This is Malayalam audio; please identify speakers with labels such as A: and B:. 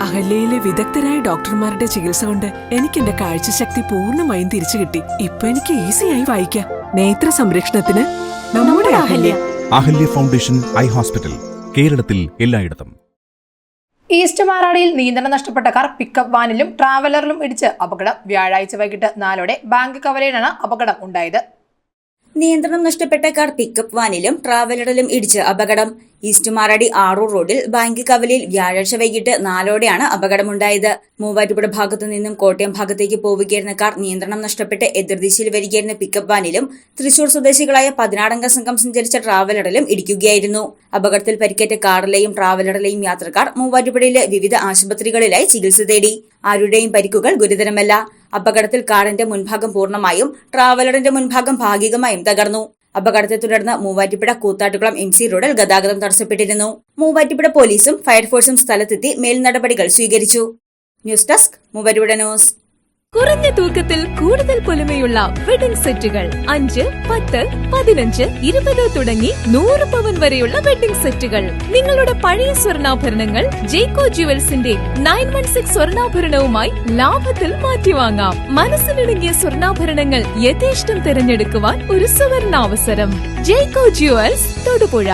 A: അഹല്യയിലെ വിദഗ്ധരായ ഡോക്ടർമാരുടെ ചികിത്സ കൊണ്ട് എനിക്ക് എന്റെ കാഴ്ചശക്തി പൂർണ്ണമായും തിരിച്ചു കിട്ടി. ഇപ്പൊ എനിക്ക് ഈസിയായി വായിക്കാം. നേത്ര സംരക്ഷണത്തിന് നമ്മുടെ Ahalya.
B: Ahalya foundation eye hospital, കേരളത്തിൽ എല്ലായിടത്തും.
C: ഈസ്റ്റ് മാറാടിയിൽ നിയന്ത്രണം നഷ്ടപ്പെട്ട കാർ പിക്കപ്പ് വാനിലും ട്രാവലറിലും ഇടിച്ച് അപകടം. വ്യാഴാഴ്ച വൈകിട്ട് 4 ബാങ്ക് കവലയിലാണ് അപകടം ഉണ്ടായത്.
D: നിയന്ത്രണം നഷ്ടപ്പെട്ട കാർ പിക്കപ്പ് വാനിലും ട്രാവലറിലും ഇടിച്ച് അപകടം. ഈസ്റ്റ് മാറാടി ആറൂർ റോഡിൽ ബാങ്ക് കവലയിൽ വ്യാഴാഴ്ച വൈകിട്ട് 4 അപകടമുണ്ടായത്. മൂവാറ്റുപുഴ ഭാഗത്തു നിന്നും കോട്ടയം ഭാഗത്തേക്ക് പോവുകയായിരുന്ന കാർ നിയന്ത്രണം നഷ്ടപ്പെട്ട് എതിർദിശയിൽ വരികയായിരുന്ന പിക്കപ്പ് വാനിലും തൃശൂർ സ്വദേശികളായ 16 സംഘം സഞ്ചരിച്ച ട്രാവലറിലും ഇടിക്കുകയായിരുന്നു. അപകടത്തിൽ പരിക്കേറ്റ കാറിലെയും ട്രാവലറിലെയും യാത്രക്കാർ മൂവാറ്റുപുഴയിലെ വിവിധ ആശുപത്രികളിലായി ചികിത്സ തേടി. ആരുടെയും പരിക്കുകൾ ഗുരുതരമല്ല. അപകടത്തിൽ കാറിന്റെ മുൻഭാഗം പൂർണ്ണമായും ട്രാവലറിന്റെ മുൻഭാഗം ഭാഗികമായും തകർന്നു. അപകടത്തെ തുടർന്ന് മൂവാറ്റുപുഴ കൂത്താട്ടുകുളം MC റോഡിൽ ഗതാഗതം തടസ്സപ്പെട്ടിരുന്നു. മൂവാറ്റുപുഴ പോലീസും ഫയർഫോഴ്സും സ്ഥലത്തെത്തി മേൽനടപടികൾ സ്വീകരിച്ചു. News desk Muvattupuzha news.
E: കുറഞ്ഞ തൂക്കത്തിൽ കൂടുതൽ പൊലിമയുള്ള വെഡിംഗ് സെറ്റുകൾ 5, 10, 15, 20 തുടങ്ങി 100 പവൻ വരെയുള്ള വെഡിംഗ് സെറ്റുകൾ. നിങ്ങളുടെ പഴയ സ്വർണ്ണാഭരണങ്ങൾ ജേക്കോ ജുവൽസിന്റെ 916 സ്വർണ്ണാഭരണവുമായി ലാഭത്തിൽ മാറ്റിവാങ്ങാം. മനസ്സിലിണങ്ങിയ സ്വർണ്ണാഭരണങ്ങൾ യഥേഷ്ടം തിരഞ്ഞെടുക്കുവാൻ ഒരു സുവർണാവസരം. ജേക്കോ ജുവൽസ്, തൊടുപുഴ.